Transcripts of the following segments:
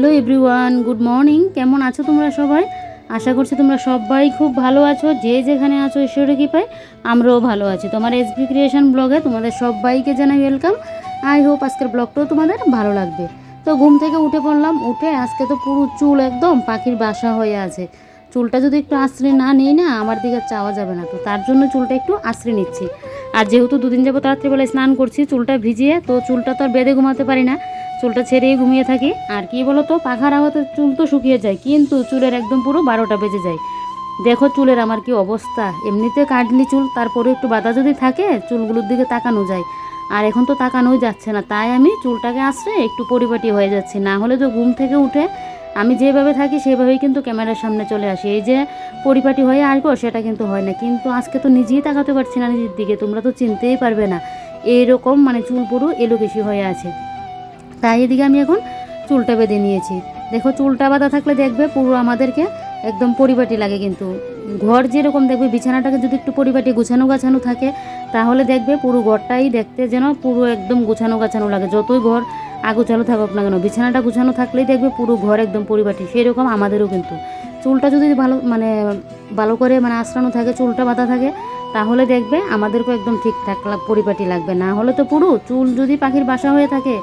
Hello everyone, good morning. কেমন আছো তোমরা সবাই? আশা করছি তোমরা সবাই খুব ভালো আছো। যে যেখানে আছো ঈশ্বরের কৃপায় আমরাও ভালো আছি। তোমার এসবি ক্রিয়েশন ব্লগে তোমাদের সবাইকে জানাই ওয়েলকাম। আই হোপ আজকের ব্লগটাও তোমাদের ভালো লাগবে। তো ঘুম থেকে উঠে পড়লাম, উঠে আজকে তো পুরো চুল একদম পাখির বাসা হয়ে আছে। চুলটা যদি একটু আশ্রে না নিই না, আমার দিকে চাওয়া যাবে না, তো তার জন্য চুলটা একটু আশ্রে নিচ্ছি। আর যেহেতু দুদিন যাবত রাত্রিবেলায় স্নান করছি চুলটা ভিজিয়ে, তো চুলটা তো আর বেঁধে ঘুমাতে পারি না, চুলটা ছেড়েই ঘুমিয়ে থাকি। আর কি বলো তো, পাখার আওয়াতে চুল তো শুকিয়ে যায়, কিন্তু চুলের একদম পুরো 12টা বেজে যায়। দেখো চুলের আমার কি অবস্থা। এমনিতে কাটলি চুল, তারপরে একটু বাঁধা যদি থাকে চুলগুলোর দিকে তাকানো যায়, আর এখন তো তাকানোই যাচ্ছে না। তাই আমি চুলটাকে আশ্রয় একটু পরিপাটি হয়ে যাচ্ছি। না হলে তো ঘুম থেকে উঠে আমি যেভাবে থাকি সেভাবেই কিন্তু ক্যামেরার সামনে চলে আসি। এই যে পরিপাটি হয়ে আসবো সেটা কিন্তু হয় না। কিন্তু আজকে তো নিজেই তাকাতে পারছি না নিজের দিকে, তোমরা তো চিনতেই পারবে না, এইরকম মানে চুল পুরো এলোকেশি হয়ে আছে। তাই এদিকে আমি এখন চুলটা বেঁধে নিয়েছি। দেখো চুলটা বাঁধা থাকলে দেখবে পুরো আমাদেরকে একদম পরিপাটি লাগে। কিন্তু ঘর যেরকম দেখবে, বিছানাটাকে যদি একটু পরিপাটি গুছানো গাছানো থাকে তাহলে দেখবে পুরো ঘরটাই দেখতে যেন পুরো একদম গুছানো গাছানো লাগে। যতই ঘর আগুচালো থাকুক না কেন, বিছানাটা গুছানো থাকলেই দেখবে পুরো ঘর একদম পরিপাটি। সেরকম আমাদেরও কিন্তু চুলটা যদি ভালো করে আঁচড়ানো থাকে, চুলটা বাঁধা থাকে, তাহলে দেখবে আমাদেরকেও একদম ঠিকঠাক পরিপাটি লাগবে। না হলে তো পুরো চুল যদি পাখির বাসা হয়ে থাকে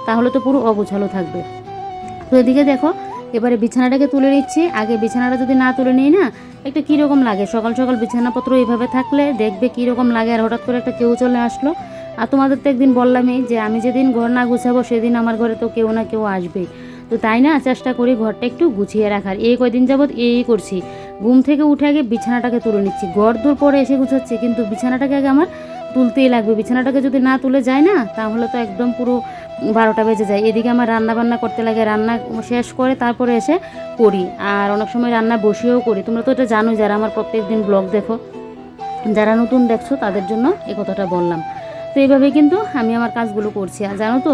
তাহলে তো পুরো অগোছালো থাকবে। তো এদিকে দেখো এবারে বিছানাটাকে তুলে নিচ্ছি। আগে বিছানাটা যদি না তুলে নিই না, একটা কীরকম লাগে। সকাল সকাল বিছানাপত্র এইভাবে থাকলে দেখবে কীরকম লাগে। আর হঠাৎ করে একটা কেউ চলে আসলো। আর তোমাদের তো একদিন বললামই যে আমি যেদিন ঘর না গুছাবো সেদিন আমার ঘরে তো কেউ না কেউ আসবেই। তো তাই না, চেষ্টা করি ঘরটা একটু গুছিয়ে রাখার। এই কয়দিন যাবৎ এই করছি, ঘুম থেকে উঠে আগে বিছানাটাকে তুলে নিচ্ছি। ঘর দূর পরে এসে গুছাচ্ছি, কিন্তু বিছানাটাকে আগে আমার তুলতেই লাগবে। বিছানাটাকে যদি না তুলে যায় না তাহলে তো একদম পুরো 12টা বেজে যায়। এদিকে আমার রান্না বান্না করতে লাগে, রান্না শেষ করে তারপরে এসে করি। আর অনেক সময় রান্না বসিয়েও করি। তোমরা তো এটা জানোই যারা আমার প্রত্যেক দিন ব্লগ দেখো। যারা নতুন দেখছো তাদের জন্য এই কথাটা বললাম। তো এইভাবেই কিন্তু আমি আমার কাজগুলো করছি। আর জানো তো,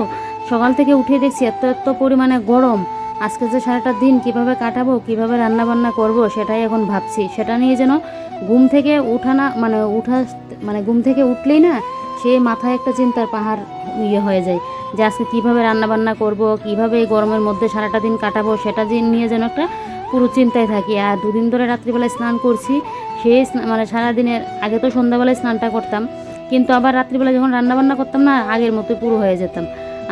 সকাল থেকে উঠে দেখছি এত এত পরিমাণে গরম। আজকে যে সারাটা দিন কিভাবে কাটাবো, কিভাবে রান্না বান্না করব, সেটাই এখন ভাবছি। সেটা নিয়ে যেন ঘুম থেকে ঘুম থেকে উঠলেই না সে মাথায় একটা চিন্তার পাহাড় হয়ে যায় যে আজকে কীভাবে রান্নাবান্না করব, কীভাবে এই গরমের মধ্যে সারাটা দিন কাটাবো, সেটা নিয়ে যেন একটা পুরো চিন্তায় থাকি। আর দুদিন ধরে রাত্রিবেলায় স্নান করছি, সেই সারাদিনের আগে তো সন্ধ্যাবেলায় স্নানটা করতাম, কিন্তু আবার রাত্রিবেলা যখন রান্নাবান্না করতাম না আগের মতোই পুরো হয়ে যেতাম।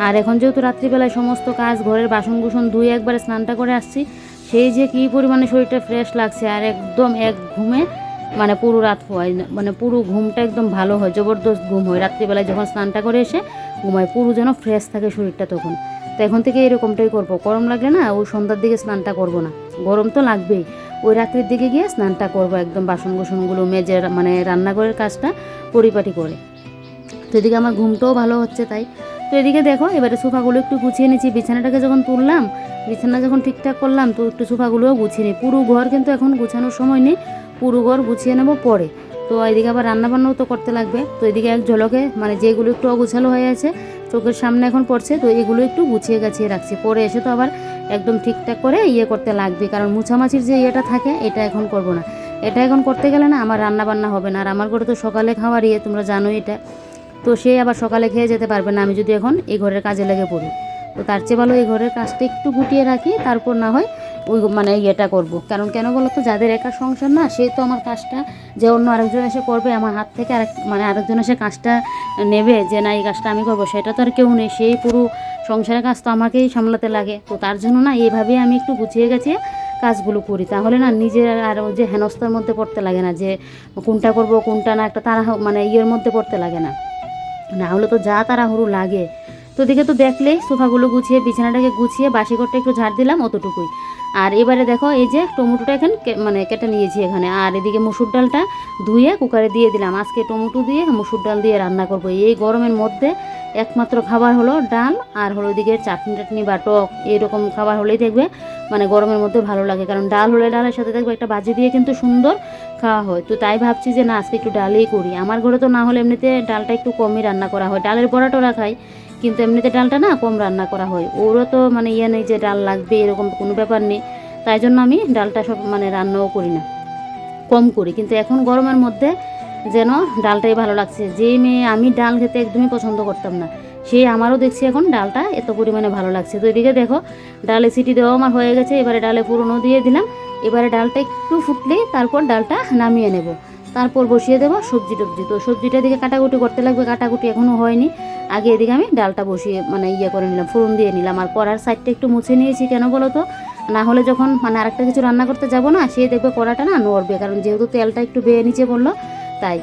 আর এখন যেহেতু রাত্রিবেলায় সমস্ত কাজ ঘরের বাসন কুসন ধুয়ে একবারে স্নানটা করে আসছি, সেই যে কী পরিমাণে শরীরটা ফ্রেশ লাগছে। আর একদম এক ঘুমে পুরো রাত হয়, পুরো ঘুমটা একদম ভালো হয়, জবরদস্ত ঘুম হয় রাত্রিবেলায় যখন স্নানটা করে এসে ঘুমায়। পুরো যেন ফ্রেশ থাকে শরীরটা তখন। তো এখন থেকে এরকমটাই করবো। গরম লাগলে না ওই সন্ধ্যার দিকে স্নানটা করব না, গরম তো লাগবেই। ওই রাত্রির দিকে গিয়ে স্নানটা করব, একদম বাসন কুসনগুলো মেজে রান্নাঘরের কাজটা পরিপাটি করে। তো এদিকে আমার ঘুমটাও ভালো হচ্ছে তাই। তো এদিকে দেখো এবারে সোফাগুলো একটু গুছিয়ে নিচ্ছি। বিছানাটাকে যখন তুললাম, বিছানা যখন ঠিকঠাক করলাম, তো একটু সোফাগুলোও গুছিয়ে নিই। পুরো ঘর কিন্তু এখন গুছানোর সময় নেই, পুরো ঘর গুছিয়ে নেবো পরে। তো এদিকে আবার রান্নাবান্নাও তো করতে লাগবে। তো এদিকে এক ঝলকে যেগুলো একটু অগুছালো হয়ে আছে চোখের সামনে এখন পড়ছে, তো এগুলো একটু গুছিয়ে গাছিয়ে রাখছি। পরে এসে তো আবার একদম ঠিকঠাক করে করতে লাগবে, কারণ মুছামাছির যে থাকে এটা এখন করব না। এটা এখন করতে গেলে না আমার রান্নাবান্না হবে না। আর আমার ঘরে তো সকালে খাওয়ার তোমরা জানোই এটা, তো সে আবার সকালে খেয়ে যেতে পারবে না আমি যদি এখন এই ঘরের কাজে লেগে পড়ি। তো তার চেয়ে ভালো এই ঘরের কাজটা একটু গুটিয়ে রাখি, তারপর না হয় ওই করব। কারণ কেন বলো তো, যাদের একা সংসার না, সে তো আমার কাজটা যে অন্য আরেকজন এসে করবে আমার হাত থেকে, আরেকজন এসে কাজটা নেবে যে না এই কাজটা আমি করবো, সেটা তো আর কেউ নেই। সেই পুরো সংসারের কাজ তো আমাকেই সামলাতে লাগে। তো তার জন্য না এইভাবেই আমি একটু গুছিয়ে গেছে কাজগুলো করি, তাহলে না নিজের আর যে হেনস্থার মধ্যে পড়তে লাগে না, যে কোনটা করব কোনটা না, একটা তারা মধ্যে পড়তে লাগে না। না হলে তো যা তাড়াহুড়ো লাগে। তো দিকে তো দেখলেই সোফাগুলো গুছিয়ে বিছানাটাকে গুছিয়ে বাসি ঘরটা একটু ঝাড় দিলাম, অতটুকুই। আর এবারে দেখো এই যে টমেটোটা এখানে কেটে নিয়েছি এখানে। আর এদিকে মসুর ডালটা ধুয়ে কুকারে দিয়ে দিলাম। আজকে টমেটো দিয়ে মসুর ডাল দিয়ে রান্না করব। এই গরমের মধ্যে একমাত্র খাবার হলো ডাল, আর হলো এদিকে চাটনি টাটনি বা টক এরকম খাবার হলেই দেখবে গরমের মধ্যে ভালো লাগে। কারণ ডাল হলে ডালের সাথে দেখবে একটা ভাজি দিয়ে কিন্তু সুন্দর খাওয়া হয়। তো তাই ভাবছি যে না আজকে একটু ডালই করি। আমার ঘরে তো না হলে এমনিতে ডালটা একটু কমই রান্না করা হয়, ডালের বড়া টরা খাই, কিন্তু এমনিতে ডালটা না কম রান্না করা হয়। ওরও তো নেই যে ডাল লাগবে এরকম কোনো ব্যাপার নেই। তাই জন্য আমি ডালটা সব রান্নাও করি না, কম করি। কিন্তু এখন গরমের মধ্যে যেন ডালটাই ভালো লাগছে। যে মেয়ে আমি ডাল খেতে একদমই পছন্দ করতাম না, সেই আমারও দেখছি এখন ডালটা এত পরিমাণে ভালো লাগছে। তো এদিকে দেখো ডালে সিটি দেওয়া আমার হয়ে গেছে, এবারে ডালে পুরনো দিয়ে দিলাম। এবারে ডালটা একটু ফুটলেই তারপর ডালটা নামিয়ে নেব, তারপর বসিয়ে দেবো সবজি টবজি। তো সবজিটা দিকে কাটাকুটি করতে লাগবে, কাটাকুটি এখনও হয়নি। আগে এদিকে আমি ডালটা বসিয়ে মানে করে নিলাম, ফোড়ন দিয়ে নিলাম। আর কড়ার সাইডটা একটু মুছে নিয়েছি, কেন বলো তো, না হলে যখন মানে আরেকটা কিছু রান্না করতে যাব না, সে দেখবে কড়াটা না নড়বে, কারণ যেহেতু তেলটা একটু বেয়ে নিচে পড়লো তাই।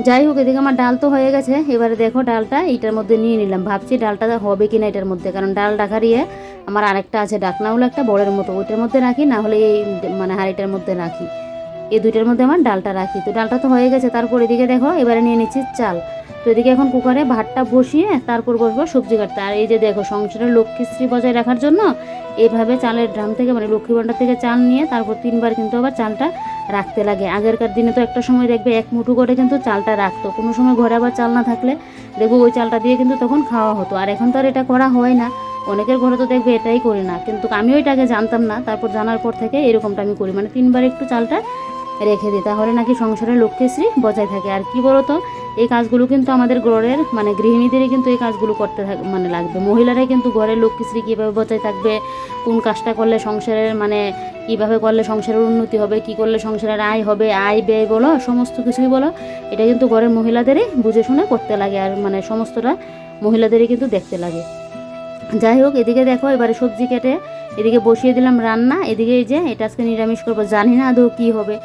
যাই হোক, এদিকে আমার ডাল তো হয়ে গেছে। এবারে দেখো ডালটা এইটার মধ্যে নিয়ে নিলাম, ভাবছি ডালটা হবে কিনা এটার মধ্যে, কারণ ডাল ঢাকারিয়ে আমার আরেকটা আছে ডাকনাগুলো একটা বড়ের মতো, ওইটার মধ্যে রাখি, না হলে এই মানে হাঁড়িটার মধ্যে রাখি, এই দুইটার মধ্যে আমার ডালটা রাখি। তো ডালটা তো হয়ে গেছে। তারপর এদিকে দেখো এবারে নিয়ে নিচ্ছি চাল। তো এদিকে এখন কুকারে ভাতটা বসিয়ে তারপর বসবো সবজি কাটতে। আর এই যে দেখো সংসারের লক্ষ্মীশ্রী বজায় রাখার জন্য এইভাবে চালের ড্রাম থেকে মানে লক্ষ্মী ভাণ্ডার থেকে চাল নিয়ে তারপর 3বার কিন্তু আবার চালটা রাখতে লাগে। আগেরকার দিনে তো একটা সময় দেখবে 1 মুঠো করে কিন্তু চালটা রাখতো, কোনো সময় ঘরে আবার চাল না থাকলে দেখবো ওই চালটা দিয়ে কিন্তু তখন খাওয়া হতো। আর এখন তো আর এটা করা হয় না, অনেকের ঘরে তো দেখবে এটাই করি না, কিন্তু আমি ওইটাকে জানতাম না, তারপর জানার পর থেকে এরকমটা আমি করি, মানে 3বার একটু চালটা রেখে দিই, তাহলে নাকি সংসারের লক্ষ্মীশ্রী বজায় থাকে। আর কি বলতো, এই কাজগুলো কিন্তু আমাদের ঘরের মানে গৃহিণীদেরই কিন্তু এই কাজগুলো করতে মানে লাগবে। মহিলারাই কিন্তু ঘরের লক্ষ্মীশ্রী কীভাবে বজায় থাকবে, কোন কাজটা করলে সংসারের মানে কীভাবে করলে সংসারের উন্নতি হবে, কি করলে সংসারের আয় হবে, আয় ব্যয় বলো সমস্ত কিছুই বলো, এটা কিন্তু ঘরের মহিলাদেরই বুঝে শুনে করতে লাগে, আর মানে সমস্তটা মহিলাদেরই কিন্তু দেখতে লাগে। যাই হোক, এদিকে দেখো এবারে সবজি কেটে এদিকে বসিয়ে দিলাম রান্না। এদিকে এই যে এটা আজকে নিরামিষ করবো, জানি না আদৌ কী হবে।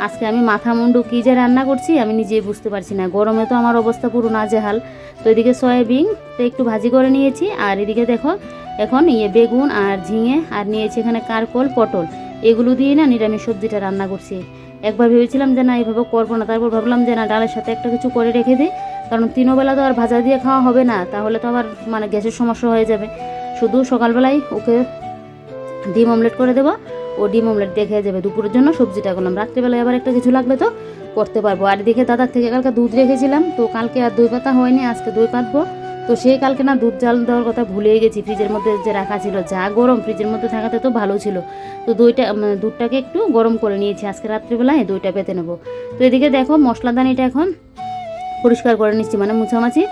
আজকে আমি মাথা মুন্ডু কী যে রান্না করছি আমি নিজেই বুঝতে পারছি না, গরমে তো আমার অবস্থা পুরো নাজেহাল। তো এদিকে সয়াবিন একটু ভাজি করে নিয়েছি, আর এদিকে দেখো এখন বেগুন আর ঝিঙে আর নিয়েছি এখানে কারকল পটল, এগুলো দিয়ে না নিরামিষ সবজিটা রান্না করছি। একবার ভেবেছিলাম যে না এইভাবে করবো না, তারপর ভাবলাম যে না ডালের সাথে একটা কিছু করে রেখে দিই, কারণ 3 বেলা তো আর ভাজা দিয়ে খাওয়া হবে না, তাহলে তো আবার মানে গ্যাসের সমস্যা হয়ে যাবে। শুধু সকালবেলায় ওকে ডিম অমলেট করে দেবো, ও ডিম অমলেট দেখে যাবে। দুপুরের জন্য সবজিটা করলাম, রাত্রিবেলায় আবার একটা কিছু লাগলে তো করতে পারবো। আর এদিকে দাদার থেকে কালকে দুধ রেখেছিলাম, তো কালকে আর দই পাতা হয়নি, আজকে দই পাতবো। তো সেই কালকে না দুধ জাল দেওয়ার কথা ভুলেই গেছি, ফ্রিজের মধ্যে যে রাখা ছিল, যা গরম, ফ্রিজের মধ্যে থাকাতে তো ভালো ছিল। তো দুধটাকে একটু গরম করে নিয়েছি, আজকে রাত্রিবেলায় দইটা পেতে নেবো। তো এদিকে দেখো মশলাদানিটা এখন পরিষ্কার করে নিচ্ছি, মানে মুছামাছি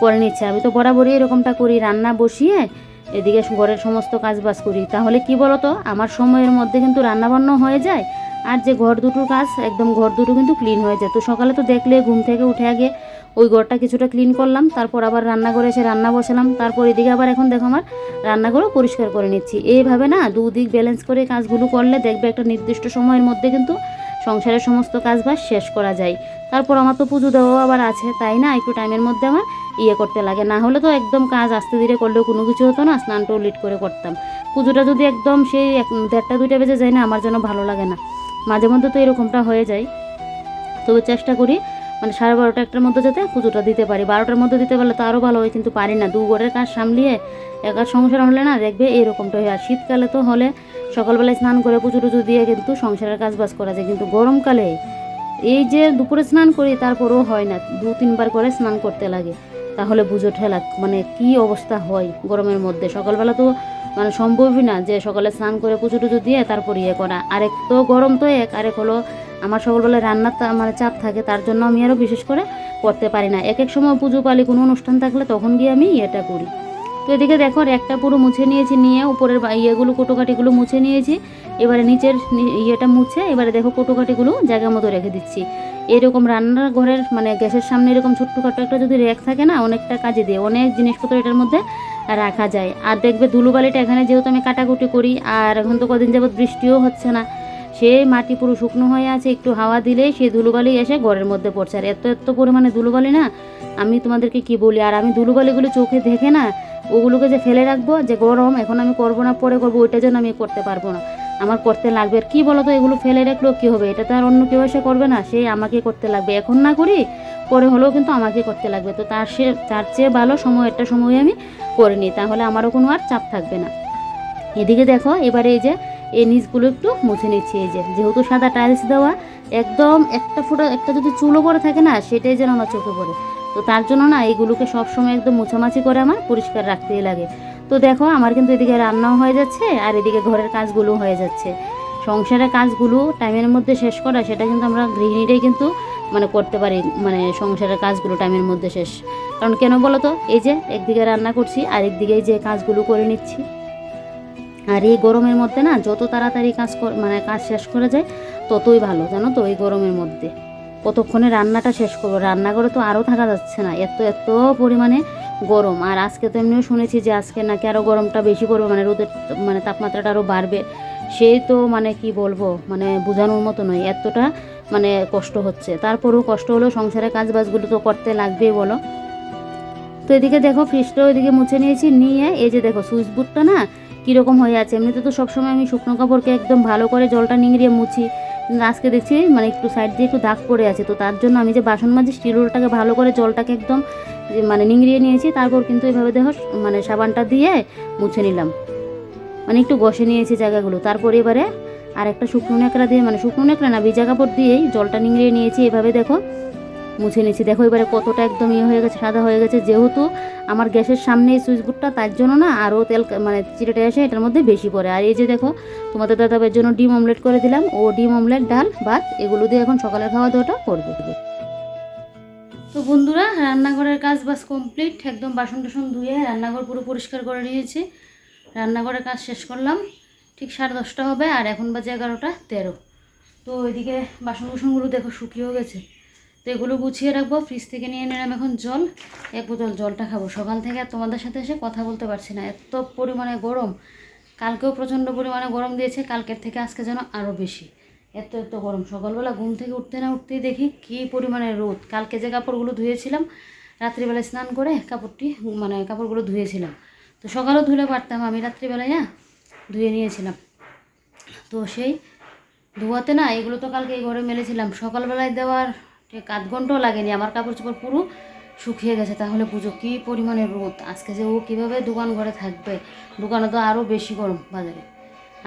করে নিচ্ছে। আমি তো বরাবরই এরকমটা করি, রান্না বসিয়ে এদিকে ঘরের সমস্ত কাজ বাজ করি, তাহলে কি বলতো আমার সময়ের মধ্যে কিন্তু রান্নাবান্না হয়ে যায়, আর যে ঘর দুটোর কাজ একদম ঘর দুটো কিন্তু ক্লিন হয়ে যায়। তো সকালে তো দেখলে ঘুম থেকে উঠে আগে ওই ঘরটা কিছুটা ক্লিন করলাম, তারপর আবার রান্নাঘরে এসে রান্না বসালাম, তারপর এদিকে আবার এখন দেখো আমার রান্নাঘরও পরিষ্কার করে নিচ্ছি। এইভাবে না দুদিক ব্যালেন্স করে কাজগুলো করলে দেখবে একটা নির্দিষ্ট সময়ের মধ্যে কিন্তু সংসারের সমস্ত কাজ বাজ শেষ করা যায়। তারপর আমার তো পুজো দেওয়াও আবার আছে, তাই না একটু টাইমের মধ্যে আমার করতে লাগে, না হলে তো একদম কাজ আস্তে ধীরে করলেও কোনো কিছু হতো না, স্নানটাও লেট করে করতাম। পুজোটা যদি একদম সেই 1:30 2টা বেজে যায় না, আমার যেন ভালো লাগে না, মাঝে মধ্যে তো এরকমটা হয়ে যায়। তবে চেষ্টা করি মানে 12:30 1টার মধ্যে যাতে পুজোটা দিতে পারি, 12টার মধ্যে দিতে পারলে তো আরও ভালো হয়, কিন্তু পারি না, দু ঘরের কাজ সামলিয়ে একার সংসার হলে না দেখবে এরকমটা হয়। আর শীতকালে তো হলে সকালবেলায় স্নান করে পুজো টুজো দিয়ে কিন্তু সংসারের কাজ বাজ করা যায়, কিন্তু গরমকালে এই যে দুপুরে স্নান করি তারপরেও হয় না, 2-3বার করে স্নান করতে লাগে, তাহলে বুঝো ঠেলা মানে কি অবস্থা হয় গরমের মধ্যে। সকালবেলা তো মানে সম্ভবই না যে সকালে স্নান করে পুজো টুজো দিয়ে তারপর করা। আরেক তো গরম তো আরেক হলো আমার সকালবেলায় রান্নার মানে চাপ থাকে, তার জন্য আমি আরও বিশেষ করে করতে পারি না। এক সময় পুজো পালি কোনো অনুষ্ঠান থাকলে তখন গিয়ে আমি করি। তো এদিকে দেখো একটা পুরো মুছে নিয়েছি, নিয়ে উপরের কোটোকাটিগুলো মুছে নিয়েছি। এবারে নিচের মুছে এবারে দেখো কোটোকাটিগুলো জায়গা মতো রেখে দিচ্ছি। এরকম রান্নার ঘরের মানে গ্যাসের সামনে এরকম ছোট্টখাটো একটা যদি র্যাক থাকে না, অনেকটা কাজে দিয়ে অনেক জিনিসপত্র এটার মধ্যে রাখা যায়। আর দেখবে ধুলোবালিটা এখানে যেহেতু আমি কাটাকুটি করি, আর এখন তো কদিন যাবত বৃষ্টিও হচ্ছে না, সে মাটি পুরো শুকনো হয়ে আছে, একটু হাওয়া দিলেই সেই ধুলোবালি এসে ঘরের মধ্যে পড়ছে। আর এত পরিমাণে ধুলোবালি না, আমি তোমাদেরকে কি বলি। আর আমি ধুলোবালিগুলো চোখে দেখে না ওগুলোকে যে ফেলে রাখবো, যে গরম এখন আমি করবো না পরে করবো, ওইটা যেন আমি করতে পারবো না, আমার করতে লাগবে। আর কী বলো তো, এগুলো ফেলে রাখলেও কী হবে, এটা তো আর অন্য কেউ এসে করবে না, সেই আমাকে করতে লাগবে, এখন না করি পরে হলেও কিন্তু আমাকে করতে লাগবে। তো তার চেয়ে ভালো একটা সময় আমি করে নিই, তাহলে আমারও কোনো আর চাপ থাকবে না। এদিকে দেখো এবারে এই যে এই নিচগুলো একটু মুছে নিচ্ছি। এই যেহেতু সাদা টাইলস দেওয়া, একদম একটা যদি চুলো পরে থাকে না, সেটাই যেন আমার চোখে পড়ে। তো তার জন্য না এইগুলোকে সবসময় একদম মোছামাছি করে আমার পরিষ্কার রাখতেই লাগে। তো দেখো আমার কিন্তু এদিকে রান্নাও হয়ে যাচ্ছে, আর এদিকে ঘরের কাজগুলো হয়ে যাচ্ছে। সংসারের কাজগুলো টাইমের মধ্যে শেষ করা, সেটা কিন্তু আমরা গৃহিণীরাই কিন্তু মানে করতে পারি, মানে সংসারের কাজগুলো টাইমের মধ্যে শেষ। কারণ কেন বলো তো, এই যে একদিকে রান্না করছি আর একদিকে এই যে কাজগুলো করে নিচ্ছি। আর এই গরমের মধ্যে না যত তাড়াতাড়ি মানে কাজ শেষ করা যায় ততই ভালো, জানো তো। এই গরমের মধ্যে কতক্ষণে রান্নাটা শেষ করবো, রান্নাঘরে তো আরও থাকা যাচ্ছে না, এত এত পরিমাণে গরম। আর আজকে তো এমনিও শুনেছি যে আজকে নাকি আরও গরমটা বেশি পড়বে, মানে রোদের মানে তাপমাত্রাটা আরও বাড়বে। সেই তো মানে কি বলবো, মানে বোঝানোর মতো নয়, এতটা মানে কষ্ট হচ্ছে। তারপরেও কষ্ট হলেও সংসারের কাজ বাজগুলো তো করতে লাগবেই বলো। তো এদিকে দেখো ফ্রিজটা ওইদিকে মুছে নিয়েছি, নিয়ে এই যে দেখো সুইচ বোর্ডটা না কীরকম হয়ে আছে। এমনিতে তো সবসময় আমি শুকনো কাপড়কে একদম ভালো করে জলটা নিংড়িয়ে মুছি, কিন্তু আজকে দেখছি মানে একটু সাইড দিয়ে একটু দাগ পড়ে আছে। তো তার জন্য আমি যে বাসন মাজি স্টিলটাকে ভালো করে জলটাকে একদম মানে নিংড়িয়ে নিয়েছি, তারপর কিন্তু এভাবে দেখো মানে সাবানটা দিয়ে মুছে নিলাম, মানে একটু ঘষে নিয়েছি জায়গাগুলো। তারপর এবারে আর একটা শুকনো ন্যাকড়া দিয়ে, মানে শুকনো ন্যাকড়া না ভিজা কাপড় দিয়েই জলটা নিংড়িয়ে নিয়েছি, এভাবে দেখো মুছে নিয়েছি। দেখো এবারে কতটা একদম ইয়ে হয়ে গেছে, সাদা হয়ে গেছে। যেহেতু আমার গ্যাসের সামনে এই সুইচ বোর্ডটা, তার জন্য না আরও তেল মানে চিরেটে এসে এটার মধ্যে বেশি পড়ে। আর এই যে দেখো তোমাদের দাদাভাইয়ের জন্য ডিম অমলেট করে দিলাম, ও ডিম অমলেট ডাল ভাত এগুলো দিয়ে এখন সকালের খাওয়া দাওয়াটা করবে। তো বন্ধুরা, রান্নাঘরের কাজ বাস কমপ্লিট, একদম বাসন টাসন ধুয়ে রান্নাঘর পুরো পরিষ্কার করে নিয়েছি। রান্নাঘরের কাজ শেষ করলাম ঠিক 10:30 হবে, আর এখন বাজে 11:13। তো ওইদিকে বাসন কুসনগুলো দেখো শুকিয়েও গেছে, তো এগুলো গুছিয়ে রাখবো। ফ্রিজ থেকে নিয়ে নিলাম এখন জল, 1 বোতল জলটা খাবো। সকাল থেকে আর তোমাদের সাথে এসে কথা বলতে পারছি না, এত পরিমাণে গরম। কালকেও প্রচণ্ড পরিমাণে গরম দিয়েছে, কালকের থেকে আজকে যেন আরও বেশি, এত এত গরম। সকালবেলা ঘুম থেকে উঠতে না উঠতেই দেখি কী পরিমাণে রোদ। কালকে যে কাপড়গুলো ধুয়েছিলাম রাত্রিবেলায় স্নান করে কাপড়গুলো ধুয়েছিলাম, তো সকালেও ধুলে পারতাম, আমি রাত্রিবেলায় না ধুয়ে নিয়েছিলাম। তো সেই ধোয়াতে না এগুলো তো কালকে এই ঘরে মেলেছিলাম, সকালবেলায় দেওয়ার ঠিক 1/2 ঘন্টাও লাগেনি, আমার কাপড় চোপড় পুরো শুকিয়ে গেছে। তাহলে পুজো কী পরিমাণে রোদ। আজকে যে ও কীভাবে দোকান ঘরে থাকবে, দোকানে তো আরও বেশি গরম বাজারে।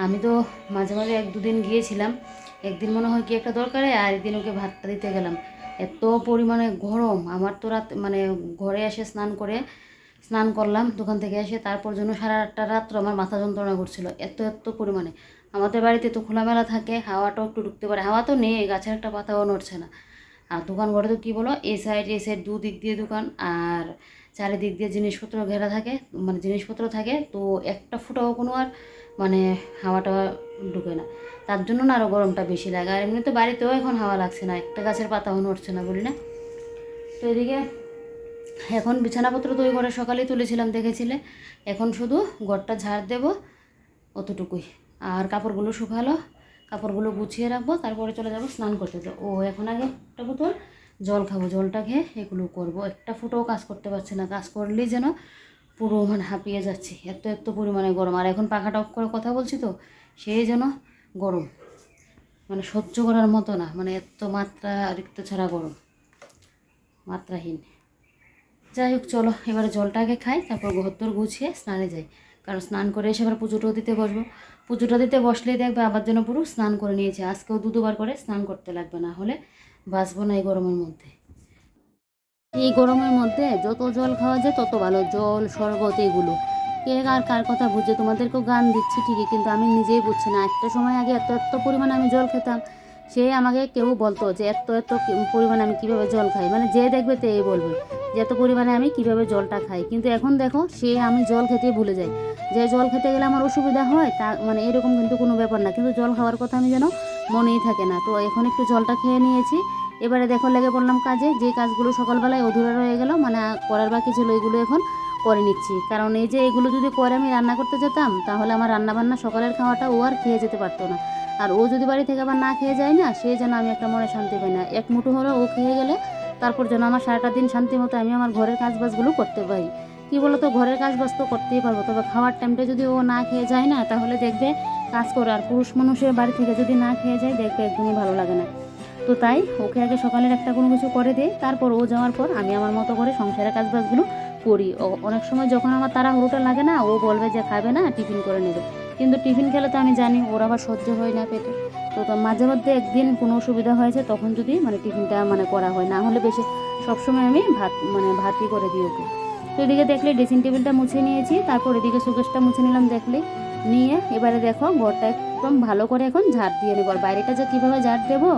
আমি তো মাঝে মাঝে 1-2 দিন গিয়েছিলাম, একদিন মনে হয় কি একটা দরকারে, আর একদিন ওকে ভাতটা দিতে গেলাম, এত পরিমাণে গরম। আমার তো মানে ঘরে এসে স্নান করলাম দোকান থেকে এসে, তারপর জন্য 8:30 রাত্র আমার মাথা যন্ত্রণা করছিল, এত এত পরিমাণে। আমাদের বাড়িতে তো খোলামেলা থাকে, হাওয়াটাও একটু ঢুকতে পারে, হাওয়া তো নেই, গাছের একটা পাতাও নড়ছে না। আর দোকান ঘরে তো কী বলো, এই সাইড 2 দিক দিয়ে দোকান, আর চারিদিক দিয়ে জিনিসপত্র ঘেরা থাকে, মানে জিনিসপত্র থাকে, তো একটা ফুটাও কোনো আর মানে হাওয়াটা ঢুকে না। তার জন্য না আরও গরমটা বেশি লাগে। আর এমনি তো বাড়িতেও এখন হাওয়া লাগছে না, একটা গাছের পাতাও নড়ছে না, বলি না। তো এদিকে এখন বিছানাপত্র তো ওই ঘরে সকালেই তুলেছিলাম, দেখেছিলে। এখন শুধু ঘরটা ঝাড় দেবো, অতটুকুই। আর কাপড়গুলো শুকালো, কাপড়গুলো গুছিয়ে রাখবো, তারপরে চলে যাবো স্নান করতে। তো এখন আগে একটা বোতল জল খাবো, জলটা খেয়ে এগুলো করবো। একটা ফুটোও কাজ করতে পারছি না, কাজ করলেই যেন পুরো মানে হাঁপিয়ে যাচ্ছি, এত এত পরিমাণে গরম। আর এখন পাখাটা অফ করে কথা বলছি, তো সেই যেন গরম মানে সহ্য করার মতো না, মানে এত মাত্রাতিরিক্ত ছাড়া গরম, মাত্রাহীন। যাই হোক, চলো এবারে জলটা আগে খাই, তারপর ঘর গুছিয়ে স্নানে যাই। কারণ স্নান করে এসে আবার পুজোটাও দিতে বসবো। পুজোটা দিতে বসলেই দেখবে আবার যেন পুরো স্নান করে নিয়েছে। আজকেও 2-2বার করে স্নান করতে লাগবে, না হলে বাঁচবো না এই গরমের মধ্যে। এই গরমের মধ্যে যত জল খাওয়া যায় তত ভালো, জল শরবত এগুলো। কে আর কার কথা বুঝে, তোমাদেরকেও গান দিচ্ছি ঠিকই, কিন্তু আমি নিজেই বুঝছি না। একটা সময় আগে এত এত পরিমাণে আমি জল খেতাম, সে আমাকে কেউ বলতো যে এত এত পরিমাণে আমি কীভাবে জল খাই, মানে যে দেখবে তেই বলবে যে এত পরিমাণে আমি কীভাবে জলটা খাই। কিন্তু এখন দেখো সে আমি জল খেতেই ভুলে যাই, যে জল খেতে গেলে আমার অসুবিধা হয়, তা মানে এরকম কিন্তু কোনো ব্যাপার না, কিন্তু জল খাওয়ার কথা আমি যেন মনেই থাকে না। তো এখন একটু জলটা খেয়ে নিয়েছি, এবারে দেখো লেগে পড়লাম কাজে। যে কাজগুলো সকালবেলায় অধুরা রয়ে গেল, মানে করার বাকি ছিল, এগুলো এখন করে নিচ্ছি। কারণ এই যে এগুলো যদি করে আমি রান্না করতে যেতাম, তাহলে আমার রান্নাবান্না সকালের খাওয়াটা ও আর খেয়ে যেতে পারতো না। আর ও যদি বাড়ি থেকে আবার না খেয়ে যায় না, সে যেন আমি একটা মনে শান্তি পাই না। এক মুঠো হলো ও খেয়ে গেলে তারপর যেন আমার সারাটা দিন শান্তি মতো আমি আমার ঘরের কাজবাজগুলো করতে পারি। কী বলো তো, ঘরের কাজবাজ তো করতেই পারবো, তবে খাওয়ার টাইমটা যদি ও না খেয়ে যায় না, তাহলে দেখবে কাজ করে। আর পুরুষ মানুষের বাড়ি থেকে যদি না খেয়ে যায়, দেখবে একদমই ভালো লাগে না। তো তাই ওকে আগে সকালের একটা কোনো কিছু করে দিই, তারপর ও যাওয়ার পর আমি আমার মতো করে সংসারের কাজবাজগুলো করি। অনেক সময় যখন আমার তাড়াহুড়োটা লাগে না, ও বলবে যে খাবে না, টিফিন করে নেবে। কিন্তু টিফিন খেলে তো আমি জানি ওর আবার সহ্য হয় না পেটে। তো মাঝে মধ্যে একদিন কোনো অসুবিধা হয়েছে, তখন যদি মানে টিফিনটা মানে করা হয়, না হলে বেশি সবসময় আমি ভাতই করে দিই ওকে। তো এদিকে দেখলে ড্রেসিং টেবিলটা মুছে নিয়েছি, তারপর এদিকে সুকেশটা মুছে নিলাম দেখলে নিয়ে। এবারে দেখো ঘরটা একদম ভালো করে এখন ঝাড় দিয়ে নেবো। আর বাইরেটা যে কীভাবে ঝাড় দেবো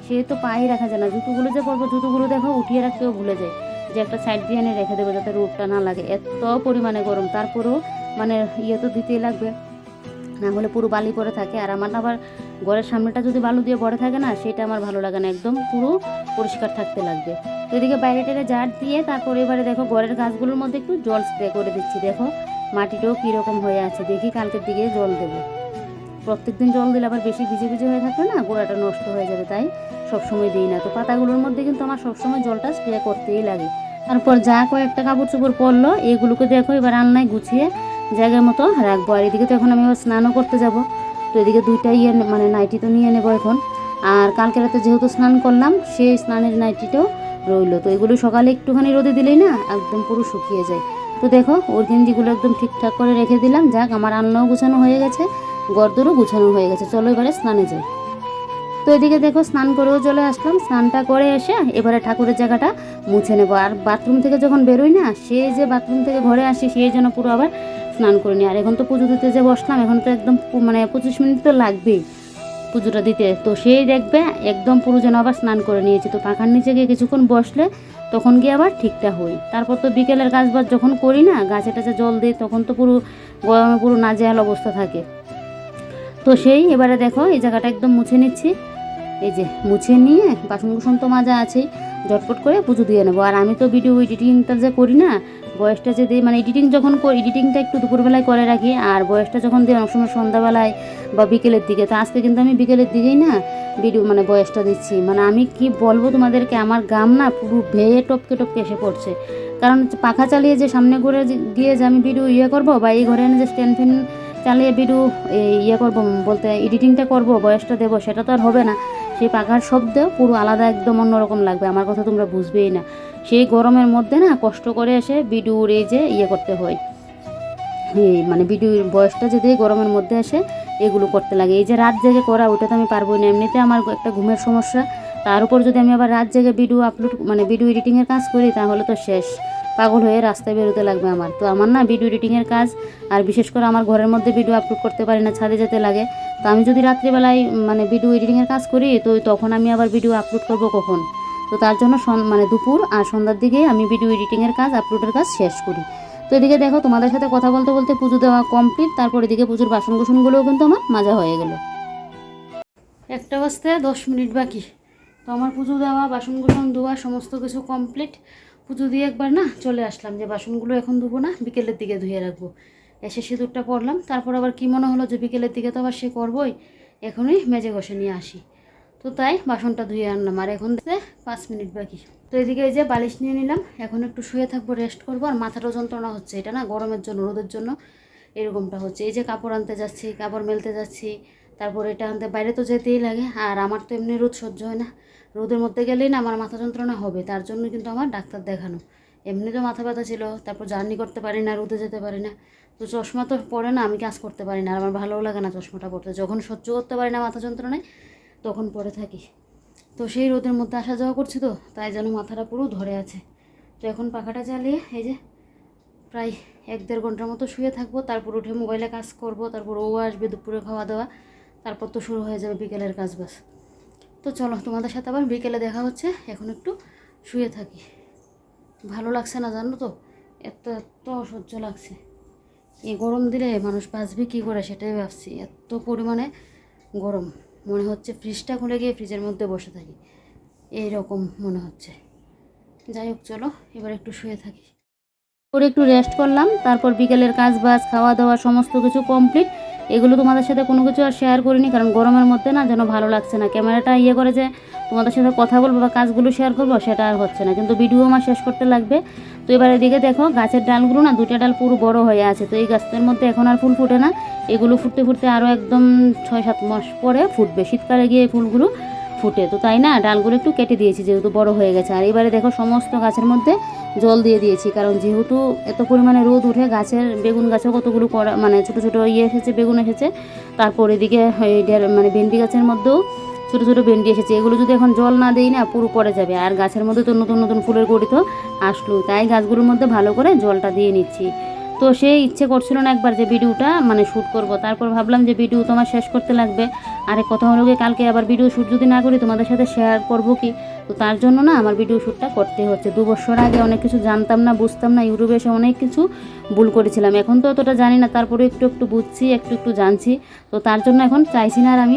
সে তো পায়ে রাখা যায় না, জুতোগুলো যে পরবো, জুতোগুলো দেখো উঠিয়ে রাখতেও ভুলে যায়। যে একটা সাইড দিয়ে এনে রেখে দেবো যাতে রোদটা না লাগে, এত পরিমাণে গরম। তারপরেও মানে ইয়ে তো দিতেই লাগবে, না হলে পুরো বালি পরে থাকে। আর আমার আবার ঘরের সামনেটা যদি বালু দিয়ে ভরে থাকে না, সেটা আমার ভালো লাগে না, একদম পুরো পরিষ্কার থাকতে লাগবে। তো এদিকে বাইরে টেরে ঝাড় দিয়ে তারপরে এবারে দেখো ঘরের গাছগুলোর মধ্যে একটু জল স্প্রে করে দিচ্ছি। দেখো মাটিটাও কীরকম হয়ে আছে, দেখি কালকের দিকে জল দেবো। প্রত্যেকদিন জল দিলে আবার বেশি ভিজে ভিজে হয়ে থাকলে না গোড়াটা নষ্ট হয়ে যাবে, তাই সবসময় দিই না। তো পাতাগুলোর মধ্যে কিন্তু আমার সবসময় জলটা স্প্রে করতেই লাগে। তারপর যা কয়েকটা কাপড় চোপড় পরলো এগুলোকে দেখো এবার আলনায় গুছিয়ে জায়গার মতো রাখবো। আর এদিকে তো এখন আমি আবার স্নানও করতে যাব। তো এদিকে দুইটা মানে নাইটি তো নিয়ে নেবো এখন। আর কালকে রাতে যেহেতু স্নান করলাম, সেই স্নানের নাইটিটাও রইলো। তো এগুলো সকালে একটুখানি রোদে দিলেই না একদম পুরো শুকিয়ে যায়। তো দেখো ওর গেঞ্জিগুলো একদম ঠিকঠাক করে রেখে দিলাম। যাক, আমার আলনাও গুছানো হয়ে গেছে, গর্দরও গুছানো হয়ে গেছে। চলো এবারে স্নানে যাই। তো এদিকে দেখো স্নান করেও চলে আসলাম। স্নানটা করে এসে এবারে ঠাকুরের জায়গাটা মুছে নেবো। আর বাথরুম থেকে যখন বেরোই না, সে যে বাথরুম থেকে ঘরে আসি সেই জন্য পুরো আবার স্নান করে নিই। আর এখন তো পুজো দিতে যে বসলাম, এখন তো একদম মানে 25 মিনিট তো লাগবেই পুজোটা দিতে। তো সেই দেখবে একদম পুরো যেন আবার স্নান করে নিয়েছি। তো পাখার নিচে গিয়ে কিছুক্ষণ বসলে তখন গিয়ে আবার ঠিকঠাক হই। তারপর তো বিকেলের কাজ বাজ যখন করি না, গাছে টাছে জল দিই, তখন তো পুরো গরমে পুরো নাজেহাল অবস্থা থাকে। তো সেই এবারে দেখো এই জায়গাটা একদম মুছে নিচ্ছি। এই যে মুছে নিয়ে বাসন কুসন তো মাজা আছেই, ঝটপট করে পুজো দিয়ে নেবো। আর আমি তো ভিডিও এডিটিংটা যে করি না, বয়সটা যে দিই, মানে এডিটিং যখন করি, এডিটিংটা একটু দুপুরবেলায় করে রাখি, আর বয়সটা যখন দিই অনেক সময় সন্ধ্যাবেলায় বা বিকেলের দিকে। তো আজকে কিন্তু আমি বিকেলের দিকেই না ভিডিও মানে বয়সটা দিচ্ছি। মানে আমি কি বলবো তোমাদেরকে, আমার গাম না পুরো ভেয়ে টপকে টপকে এসে পড়ছে। কারণ পাখা চালিয়ে যে সামনে ঘুরে গিয়ে যে আমি ভিডিও করবো, বা এই ঘরে এনে যে স্ট্যান্ড ফ্যান চালিয়ে ভিডিও করবো বলতে এডিটিংটা করবো, বয়সটা দেবো, সেটা তো আর হবে না। সেই পাখার শব্দ পুরো আলাদা একদম অন্যরকম লাগবে, আমার কথা তোমরা বুঝবেই না। সেই গরমের মধ্যে না কষ্ট করে এসে ভিডিওর এই যে করতে হয়, মানে ভিডিওর বয়সটা যদি গরমের মধ্যে এসে এগুলো করতে লাগে। এই যে রাত জেগে করা, ওটা তো আমি পারবোই না। এমনিতে আমার একটা ঘুমের সমস্যা, তার উপর যদি আমি আবার রাত জেগে ভিডিও আপলোড মানে ভিডিও এডিটিংয়ের কাজ করি, তাহলে তো শেষ, পাগল হয়ে রাস্তায় বেরোতে লাগবে আমার। তো আমার না ভিডিও এডিটিংয়ের কাজ, আর বিশেষ করে আমার ঘরের মধ্যে ভিডিও আপলোড করতে পারি না, ছাদে যেতে লাগে। তো আমি যদি রাত্রিবেলায় মানে ভিডিও এডিটিংয়ের কাজ করি, তো তখন আমি আবার ভিডিও আপলোড করব কখন? তো তার জন্য মানে দুপুর আর সন্ধ্যার দিকে আমি ভিডিও এডিটিংয়ের কাজ, আপলোডের কাজ শেষ করি। তো এদিকে দেখো তোমাদের সাথে কথা বলতে বলতে পুজো দেওয়া কমপ্লিট। তারপর এদিকে পুজোর বাসন কুসনগুলোও কিন্তু আমার মাজা হয়ে গেল। 1টা বাজতে 10 মিনিট বাকি। তো আমার পুজো দেওয়া, বাসন কুসন ধোয়া সমস্ত কিছু কমপ্লিট। পুজো দিয়ে একবার না চলে আসলাম যে বাসনগুলো এখন ধুবো না, বিকেলের দিকে ধুয়ে রাখবো। এসে সিঁদুরটা পরলাম। তারপর আবার কি মনে হলো যে বিকেলের দিকে তো আবার সে করবোই, এখনই মেজে ঘষে নিয়ে আসি। তো তাই বাসনটা ধুয়ে আনলাম। আর এখন 5 মিনিট বাকি। তো এদিকে এই যে বালিশ নিয়ে নিলাম, এখন একটু শুয়ে থাকবো, রেস্ট করবো। আর মাথাটাও যন্ত্রণা হচ্ছে, এটা না গরমের জন্য, রোদের জন্য এরকমটা হচ্ছে। এই যে কাপড় আনতে যাচ্ছি, কাপড় মেলতে যাচ্ছি, তারপর এটা আনতে বাইরে তো যেতেই লাগে। আর আমার তো এমনি রোদ সহ্য হয় না, রোদের মধ্যে গেলেই না আমার মাথা যন্ত্রণা হবে। তার জন্য কিন্তু আমার ডাক্তার দেখানো। এমনি তো মাথা ব্যথা ছিল, তারপর জার্নি করতে পারি না, রোদে যেতে পারি না। তো চশমা তো পরে না আমি কাজ করতে পারি না, আর আমার ভালোও লাগে না চশমাটা পরতে। যখন সহ্য করতে পারি না মাথা যন্ত্রণায়, তখন পরে থাকি। তো সেই রোদের মধ্যে আসা যাওয়া করছি, তো তাই যেন মাথাটা পুরো ধরে আছে। তো এখন পাখাটা চালিয়ে এই যে প্রায় 1-1.5 ঘন্টার মতো শুয়ে থাকবো। তারপর উঠে মোবাইলে কাজ করব, তারপর ও আসবে, দুপুরে খাওয়া দাওয়া, তারপর তো শুরু হয়ে যাবে বিকেলের কাজ বাস। তো চলো তোমাদের সাথে আবার বিকেলে দেখা হচ্ছে। এখন একটু শুয়ে থাকি, ভালো লাগছে না জানো তো, এত এত অসহ্য লাগছে। এই গরম দিলে মানুষ বাঁচবে কী করে সেটাই ভাবছি, এত পরিমাণে গরম। মনে হচ্ছে ফ্রিজটা খুলে গিয়ে ফ্রিজের মধ্যে বসে থাকি, এইরকম মনে হচ্ছে। যাই হোক চলো এবার একটু শুয়ে থাকি। করে একটু রেস্ট করলাম। তারপর বিকেলের কাজ বাজ, খাওয়া দাওয়া সমস্ত কিছু কমপ্লিট। এগুলো তোমাদের সাথে কোনো কিছু আর শেয়ার করিনি, কারণ গরমের মধ্যে না যেন ভালো লাগছে না। ক্যামেরাটা করে যে তোমাদের সাথে কথা বলবো বা কাজগুলো শেয়ার করবো, সেটা আর হচ্ছে না। কিন্তু ভিডিও আমার শেষ করতে লাগবে। তো এবার এদিকে দেখো গাছের ডালগুলো না 2টা ডাল পুরো বড় হয়ে আছে। তো এই গাছের মধ্যে এখন আর ফুল ফুটে না, এগুলো ফুটতে ফুটতে আরও একদম 6-7 মাস পরে ফুটবে। শীতকালে গিয়ে এই ফুলগুলো ফুটে। তো তাই না ডালগুলো একটু কেটে দিয়েছি, যেহেতু বড় হয়ে গেছে। আর এবারে দেখো সমস্ত গাছের মধ্যে জল দিয়ে দিয়েছি, কারণ যেহেতু এত পরিমাণে রোদ উঠে, গাছের বেগুন গাছেও কতগুলো মানে ছোটো ছোটো এসেছে, বেগুন এসেছে। তারপর এদিকে মানে ভেন্ডি গাছের মধ্যেও ছোটো ছোটো ভেন্ডি এসেছে। এগুলো যদি এখন জল না দিই না, পুরো পড়ে যাবে। আর গাছের মধ্যে তো নতুন নতুন ফুলের কড়ি তো আসলো, তাই গাছগুলোর মধ্যে ভালো করে জলটা দিয়ে নিচ্ছি। তো সেই ইচ্ছে করছিল না একবার যে ভিডিওটা মানে শ্যুট করব। তারপর ভাবলাম যে ভিডিও তো আমার শেষ করতে লাগবে। আরে কথা হলো গিয়ে কালকে আবার ভিডিও শ্যুট যদি না করি তোমাদের সাথে শেয়ার করব কি, তো তার জন্য না আমার ভিডিও শ্যুটটা করতে হচ্ছে। 2 বছর আগে অনেক কিছু জানতাম না, বুঝতাম না, ইউটিউবে এসে অনেক কিছু ভুল করেছিলাম। এখন তো অতটা জানি না, তারপরে একটু একটু বুঝছি, একটু একটু জানছি। তো তার জন্য এখন চাইছি না আর আমি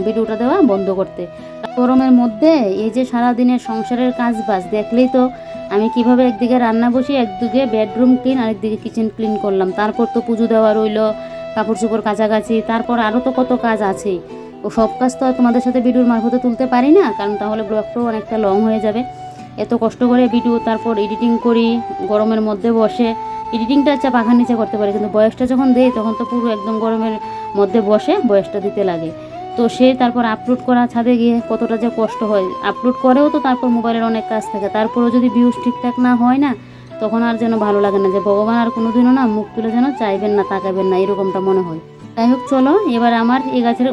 ভিডিওটা দেওয়া বন্ধ করতে। গরমের মধ্যে এই যে সারাদিনের সংসারের কাজ বাজ দেখলেই তো আমি কিভাবে একদিকে রান্না বসি, একদিকে বেডরুম ক্লিন, আরেকদিকে কিচেন ক্লিন করলাম। তারপর তো পুজো দেওয়া রইলো, কাপড় চোপড় কাচাকাচি, তারপর আরও তো কত কাজ আছেই। ও সব কাজ তো আর তোমাদের সাথে ভিডিওর মারফতে তুলতে পারি না, কারণ তাহলে ব্লগটাও অনেকটা লং হয়ে যাবে। এত কষ্ট করে ভিডিও তারপর এডিটিং করি গরমের মধ্যে বসে। এডিটিংটা আচ্ছা পাখার নিচে করতে পারি, কিন্তু বয়সটা যখন দেই তখন তো পুরো একদম গরমের মধ্যে বসে বয়সটা দিতে লাগে। তো সে তারপর আপলোড করা ছাদে গিয়ে কতটা যে কষ্ট হয়। আপলোড করেও তো তারপর মোবাইলের অনেক কাজ থাকে, তারপরেও যদি ভিউজ ঠিকঠাক না হয় না, তখন আর যেন ভালো লাগে না, যে ভগবান আর কোনোদিনও না মুখ তুলে যেন চাইবেন না, তাকাবেন না, এরকমটা মনে হয়। যাই হোক চলো, এবার আমার এই গাছের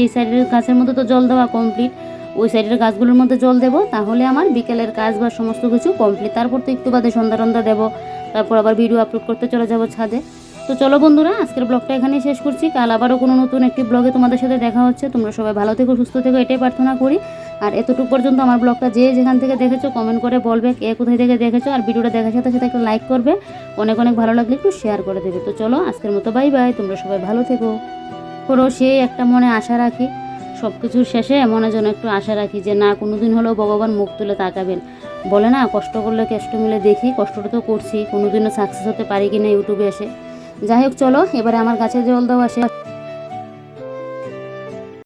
এই সাইডের গাছের মধ্যে তো জল দেওয়া কমপ্লিট, ওই সাইডের গাছগুলোর মধ্যে জল দেবো, তাহলে আমার বিকেলের কাজ বা সমস্ত কিছু কমপ্লিট। তারপর তো একটু বাদে সন্ধ্যা দেবো, তারপর আবার ভিডিও আপলোড করতে চলে যাবো ছাদে। তো চলো বন্ধুরা, আজকের ব্লগটা এখানেই শেষ করছি। কাল আবারও কোনো নতুন একটি ব্লগে তোমাদের সাথে দেখা হচ্ছে। তোমরা সবাই ভালো থেকো, সুস্থ থেকো, এটাই প্রার্থনা করি। আর এতটুকু পর্যন্ত আমার ব্লগটা যে যেখান থেকে দেখেছো কমেন্ট করে বলবে কে কোথায় থেকে দেখেছো, আর ভিডিওটা দেখার সাথে সাথে একটা লাইক করবে, অনেক অনেক ভালো লাগলে একটু শেয়ার করে দেবে। তো চলো আজকের মতো বাই বাই, তোমরা সবাই ভালো থেকো। করো সেই একটা মনে আশা রাখি, সব কিছুর শেষে মনে যেন একটু আশা রাখি যে না, কোনো দিন হলেও ভগবান মুখ তুলে তাকাবেন। বলে না, কষ্ট করলে কেষ্ট মিলে দেখি, কষ্টটা তো করছি, কোনো দিনও সাকসেস হতে পারি কি না ইউটিউবে এসে। যাই হোক চলো, এবারে আমার গাছে জল দেওয়া আসে।